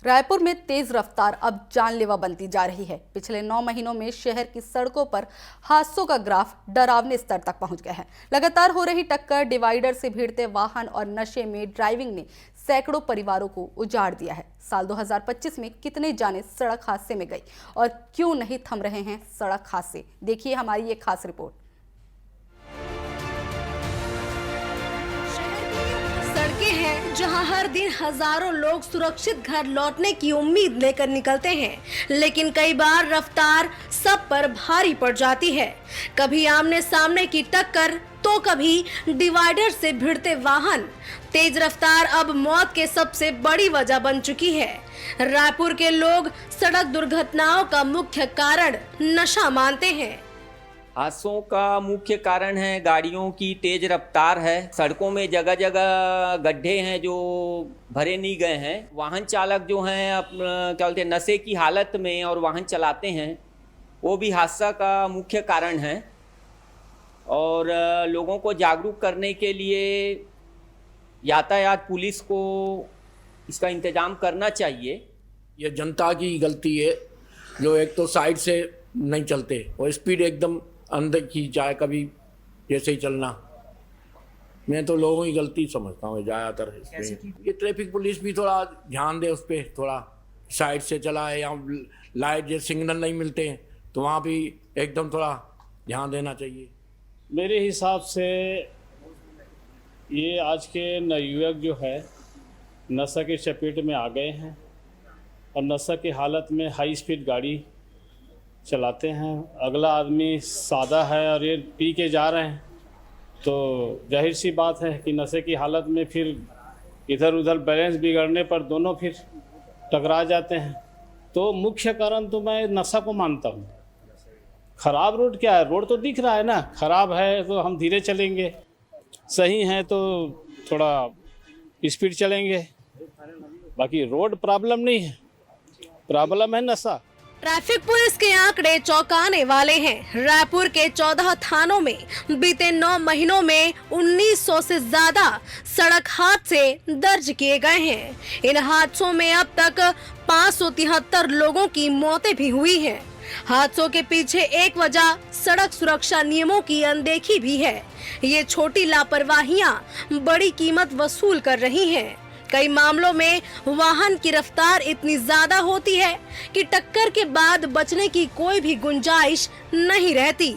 रायपुर में तेज रफ्तार अब जानलेवा बनती जा रही है। पिछले 9 महीनों में शहर की सड़कों पर हादसों का ग्राफ डरावने स्तर तक पहुंच गया है। लगातार हो रही टक्कर, डिवाइडर से भिड़ते वाहन और नशे में ड्राइविंग ने सैकड़ों परिवारों को उजाड़ दिया है। साल 2025 में कितने जाने सड़क हादसे में गई और क्यों नहीं थम रहे हैं सड़क हादसे, देखिए हमारी ये खास रिपोर्ट। सड़कें हैं जहां हर दिन हजारों लोग सुरक्षित घर लौटने की उम्मीद लेकर निकलते हैं, लेकिन कई बार रफ्तार सब पर भारी पड़ जाती है। कभी आमने सामने की टक्कर तो कभी डिवाइडर से भिड़ते वाहन। तेज रफ्तार अब मौत के सबसे बड़ी वजह बन चुकी है। रायपुर के लोग सड़क दुर्घटनाओं का मुख्य कारण नशा मानते हैं। हादसों का मुख्य कारण है गाड़ियों की तेज रफ्तार है। सड़कों में जगह जगह गड्ढे हैं जो भरे नहीं गए हैं। वाहन चालक जो हैं क्या बोलते हैं, नशे की हालत में और वाहन चलाते हैं, वो भी हादसा का मुख्य कारण है। और लोगों को जागरूक करने के लिए यातायात पुलिस को इसका इंतजाम करना चाहिए। ये जनता की गलती है जो एक तो साइड से नहीं चलते और स्पीड एकदम अंदर की जाए, कभी जैसे ही चलना। मैं तो लोगों की गलती समझता हूँ ज़्यादातर। ये ट्रैफिक पुलिस भी थोड़ा ध्यान दे उस पर, थोड़ा साइड से चलाए या लाइट जैसे सिग्नल नहीं मिलते हैं तो वहाँ भी एकदम थोड़ा ध्यान देना चाहिए। मेरे हिसाब से ये आज के नवयुवक जो है नशा की चपेट में आ गए हैं और नशा की हालत में हाई स्पीड गाड़ी चलाते हैं। अगला आदमी सादा है और ये पी के जा रहे हैं, तो जाहिर सी बात है कि नशे की हालत में फिर इधर उधर बैलेंस बिगड़ने पर दोनों फिर टकरा जाते हैं। तो मुख्य कारण तो मैं नशा को मानता हूँ। खराब रोड क्या है, रोड तो दिख रहा है ना, खराब है तो हम धीरे चलेंगे, सही है तो थोड़ा स्पीड चलेंगे। बाकी रोड प्रॉब्लम नहीं है, प्रॉब्लम है नशा। ट्रैफिक पुलिस के आंकड़े चौंकाने वाले हैं। रायपुर के 14 थानों में बीते 9 महीनों में 1900 से ज्यादा सड़क हादसे दर्ज किए गए हैं। इन हादसों में अब तक 573 लोगों की मौतें भी हुई हैं। हादसों के पीछे एक वजह सड़क सुरक्षा नियमों की अनदेखी भी है। ये छोटी लापरवाहियां बड़ी कीमत वसूल कर रही हैं। कई मामलों में वाहन की रफ्तार इतनी ज्यादा होती है कि टक्कर के बाद बचने की कोई भी गुंजाइश नहीं रहती।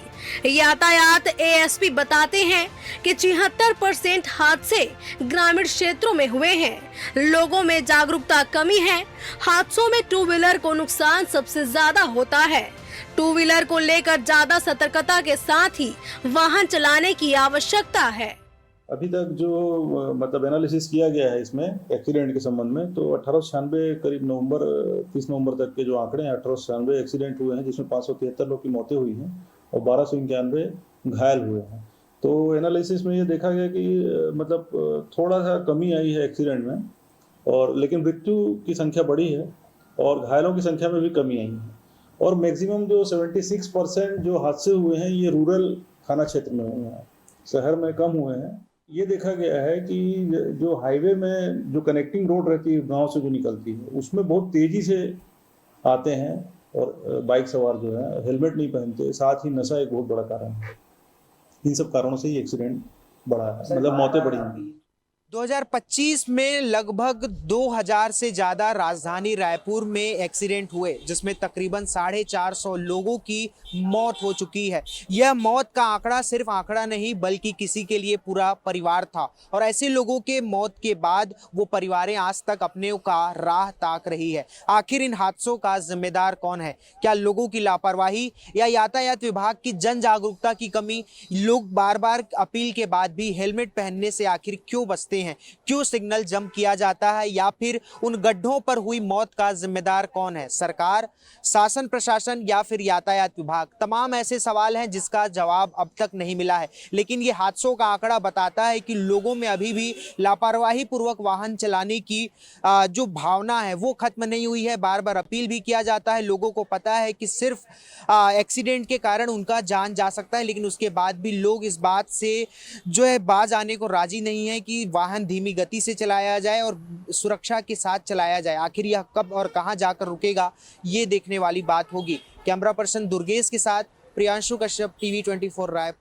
यातायात एएसपी बताते हैं कि 76% हादसे ग्रामीण क्षेत्रों में हुए हैं। लोगों में जागरूकता कमी है। हादसों में टू व्हीलर को नुकसान सबसे ज्यादा होता है। टू व्हीलर को लेकर ज्यादा सतर्कता के साथ ही वाहन चलाने की आवश्यकता है। अभी तक जो मतलब एनालिसिस किया गया है इसमें एक्सीडेंट के संबंध में, तो 1896 करीब 30 नवंबर तक के जो आंकड़े हैं, 1896 एक्सीडेंट हुए हैं जिसमें 573 लोग की मौतें हुई हैं और 1291 घायल हुए हैं। तो एनालिसिस में ये देखा गया कि मतलब थोड़ा सा कमी आई है एक्सीडेंट में, और लेकिन मृत्यु की संख्या बढ़ी है और घायलों की संख्या में भी कमी आई है। और मैक्सिमम जो 76% जो हादसे हुए हैं ये रूरल थाना क्षेत्र में हुए हैं, शहर में कम हुए हैं। ये देखा गया है कि जो हाईवे में जो कनेक्टिंग रोड रहती है गांव से जो निकलती है उसमें बहुत तेजी से आते हैं और बाइक सवार जो है हेलमेट नहीं पहनते, साथ ही नशा एक बहुत बड़ा कारण है। इन सब कारणों से ये एक्सीडेंट बढ़ा है, मतलब मौतें बढ़ी हैं। 2025 में लगभग 2000 से ज़्यादा राजधानी रायपुर में एक्सीडेंट हुए, जिसमें तकरीबन 450 लोगों की मौत हो चुकी है। यह मौत का आंकड़ा सिर्फ आंकड़ा नहीं बल्कि किसी के लिए पूरा परिवार था, और ऐसे लोगों के मौत के बाद वो परिवारें आज तक अपने का राह ताक रही है। आखिर इन हादसों का जिम्मेदार कौन है? क्या लोगों की लापरवाही या यातायात विभाग की जन जागरूकता की कमी? लोग बार बार अपील के बाद भी हेलमेट पहनने से आखिर क्यों बचते हैं? क्यों सिग्नल जंप किया जाता है? या फिर उन गड्ढों पर हुई मौत का जिम्मेदार कौन है? सरकार, शासन प्रशासन या फिर यातायात विभाग? तमाम ऐसे सवाल हैं जिसका जवाब अब तक नहीं मिला है। लेकिन ये हादसों का आंकड़ा बताता है कि लोगों में अभी भी लापरवाही पूर्वक वाहन चलाने की जो भावना है वो खत्म नहीं हुई है। बार बार अपील भी किया जाता है। लोगों को पता है कि सिर्फ एक्सीडेंट के कारण उनका जान जा सकता है, लेकिन उसके बाद भी लोग इस बात से जो है बाज आने को राजी नहीं है कि वाहन धीमी गति से चलाया जाए और सुरक्षा के साथ चलाया जाए। आखिर यह कब और कहां जाकर रुकेगा, ये देखने वाली बात होगी। कैमरा पर्सन दुर्गेश के साथ प्रियांशु कश्यप, TV 24 रायपुर।